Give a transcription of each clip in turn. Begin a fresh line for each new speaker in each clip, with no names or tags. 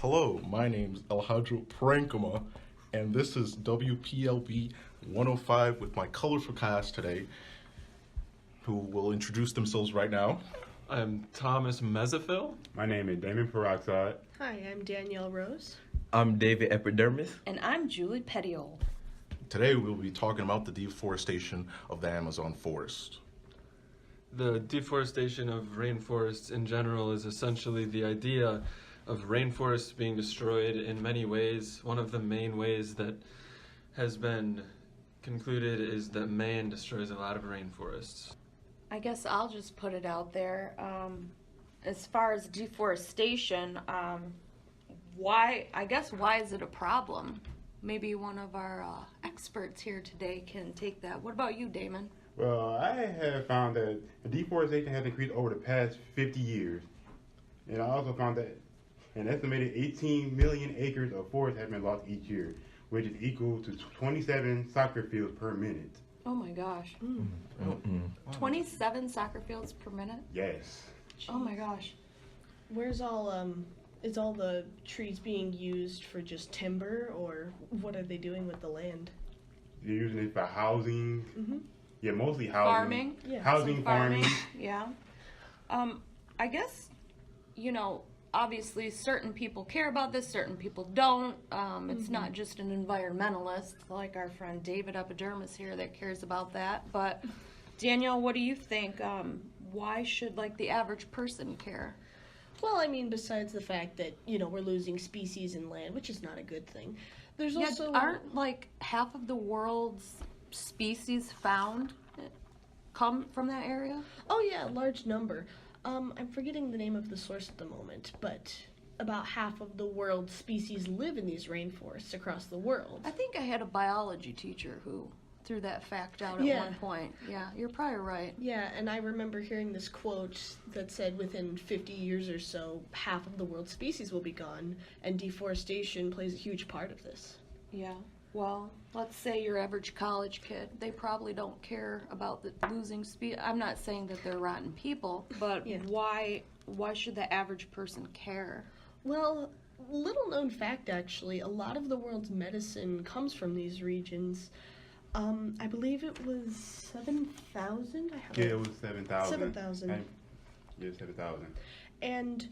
Hello, my name's Alejandro Prankama, and this is WPLB 105 with my colorful cast today, who will introduce themselves right now.
I'm Thomas Mesophil.
My name is Damon Peroxide.
Hi, I'm Danielle Rose.
I'm David Epidermis.
And I'm Julie Petiole.
Today we'll be talking about the deforestation of the Amazon forest.
The deforestation of rainforests in general is essentially the idea of rainforests being destroyed in many ways. One of the main ways that has been concluded is that man destroys a lot of rainforests.
I guess I'll just put it out there. As far as deforestation, why is it a problem? Maybe one of our experts here today can take that. What about you, Damon?
Well, I have found that deforestation has increased over the past 50 years. And I also found that an estimated 18 million acres of forest have been lost each year, which is equal to 27 soccer fields per minute.
Oh my gosh. 27 soccer fields per minute?
Yes.
Jeez. Oh my gosh.
Where's is all the trees being used for just timber, or what are they doing with the land?
They're using it for housing.
Mm-hmm.
Yeah, mostly housing.
Farming?
Yeah.
Housing, farming.
Yeah. I guess, obviously certain people care about this, certain people don't. It's not just an environmentalist like our friend David Epidermis here that cares about that. But Danielle, what do you think? Why should the average person care?
Well, I mean, besides the fact that, we're losing species in land, which is not a good thing. There's also...
Aren't half of the world's species found come from that area?
Oh yeah, a large number. I'm forgetting the name of the source at the moment, but about half of the world's species live in these rainforests across the world.
I think I had a biology teacher who threw that fact out at one point. Yeah, you're probably right.
Yeah, and I remember hearing this quote that said within 50 years or so, half of the world's species will be gone, and deforestation plays a huge part of this.
Yeah. Well, let's say your average college kid, they probably don't care about the losing species. I'm not saying that they're rotten people, but why should the average person care?
Well, little known fact actually, a lot of the world's medicine comes from these regions. I believe it was 7,000?
Yeah, it was 7,000.
7,000.
Yeah, 7,000.
And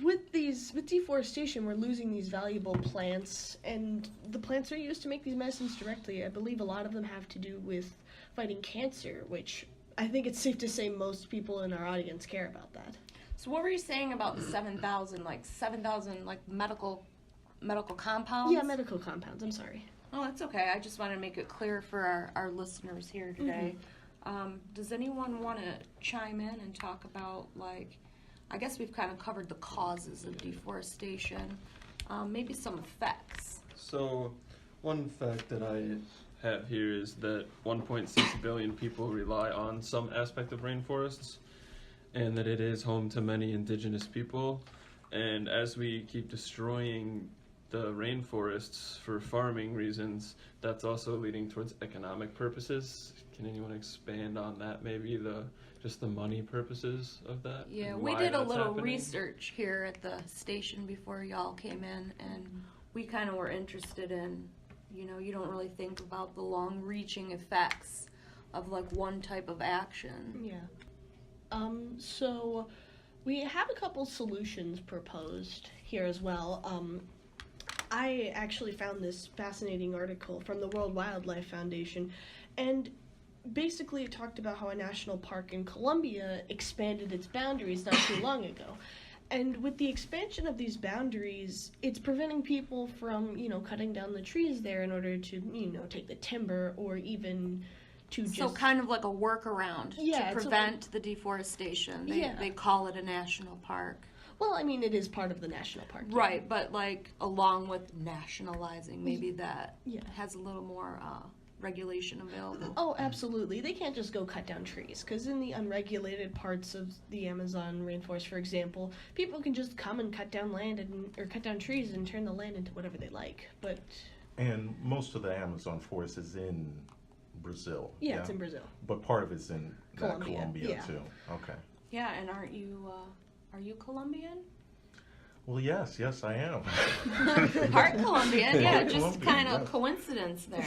with deforestation, we're losing these valuable plants, and the plants are used to make these medicines directly. I believe a lot of them have to do with fighting cancer, which I think it's safe to say most people in our audience care about that.
So what were you saying about the 7,000, 7,000 medical compounds?
Yeah, medical compounds, I'm sorry.
Oh, that's okay. I just want to make it clear for our listeners here today. Does anyone want to chime in and talk about, I guess we've kind of covered the causes of deforestation, maybe some effects.
So, one fact that I have here is that 1.6 billion people rely on some aspect of rainforests, and that it is home to many indigenous people. And as we keep destroying the rainforests for farming reasons, that's also leading towards economic purposes. Can anyone expand on that, maybe just the money purposes of that?
Yeah, we did a little research here at the station before y'all came in, and we kind of were interested in, you don't really think about the long-reaching effects of one type of action.
Yeah. So we have a couple solutions proposed here as well. I actually found this fascinating article from the World Wildlife Foundation, and basically it talked about how a national park in Colombia expanded its boundaries not too long ago. And with the expansion of these boundaries, it's preventing people from, cutting down the trees there in order to, take the timber, or even to just...
So kind of like a workaround to prevent the deforestation. They call it a national park.
Well, I mean, it is part of the national park.
Right, but along with nationalizing, maybe that has a little more regulation available.
Oh, absolutely. They can't just go cut down trees, because in the unregulated parts of the Amazon rainforest, for example, people can just come and cut down land or cut down trees and turn the land into whatever they like.
And most of the Amazon forest is in Brazil.
Yeah, it's in Brazil.
But part of it's in Colombia
yeah.
too. Okay.
Yeah, and are you Colombian?
Well, yes, I am.
Part Colombian, yeah,
Part
just
Colombian,
kind of
yes.
coincidence there.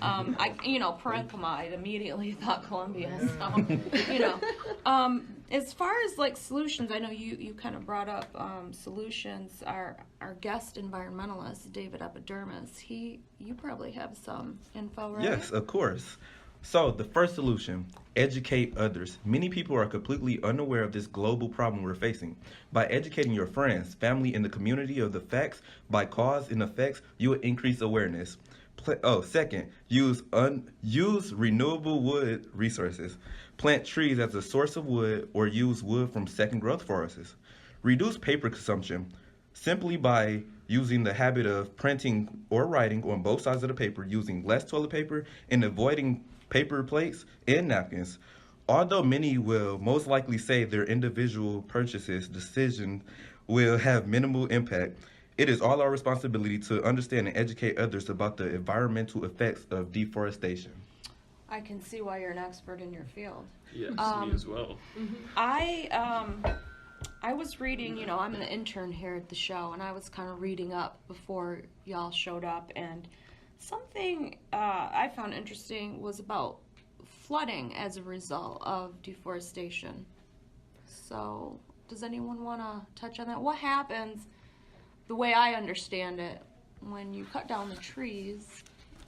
Parenchyma, I immediately thought Colombia, so, as far as like solutions, I know you kind of brought up solutions. Our guest environmentalist, David Epidermis, you probably have some info, right?
Yes, of course. So, the first solution, educate others. Many people are completely unaware of this global problem we're facing. By educating your friends, family, and the community of the facts by cause and effects, you will increase awareness. Second, use renewable wood resources. Plant trees as a source of wood or use wood from second growth forests. Reduce paper consumption simply by using the habit of printing or writing on both sides of the paper, using less toilet paper, and avoiding paper plates and napkins. Although many will most likely say their individual decision will have minimal impact, it is all our responsibility to understand and educate others about the environmental effects of deforestation.
I can see why you're an expert in your field.
Yes, me as well.
I was reading, I'm an intern here at the show, and I was kind of reading up before y'all showed up, and something I found interesting was about flooding as a result of deforestation. So, does anyone want to touch on that? What happens, the way I understand it, when you cut down the trees?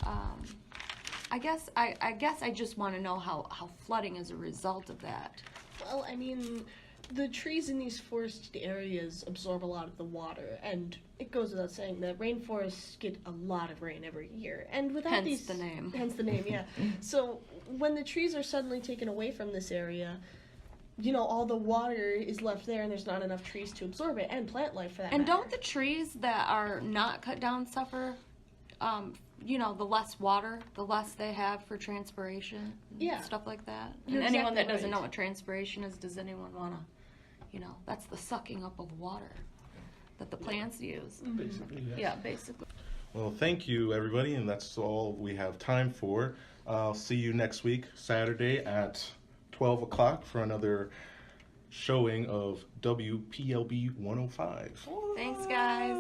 I guess I just want to know how flooding is a result of that.
Well, I mean, the trees in these forested areas absorb a lot of the water, and it goes without saying that rainforests get a lot of rain every year. And without
Hence
these,
the name.
Hence the name, yeah. So when the trees are suddenly taken away from this area, all the water is left there, and there's not enough trees to absorb it, and plant life for that
And
matter.
don't the trees that are not cut down suffer? The less water, the less they have for transpiration,
Yeah.
stuff like that.
You're
And anyone
exactly
that doesn't
right.
know what transpiration is, does anyone want to, that's the sucking up of water that the plants use.
Basically, yes.
Yeah, basically.
Well, thank you, everybody, and that's all we have time for. I'll see you next week, Saturday at 12 o'clock for another showing of WPLB 105.
Thanks, guys.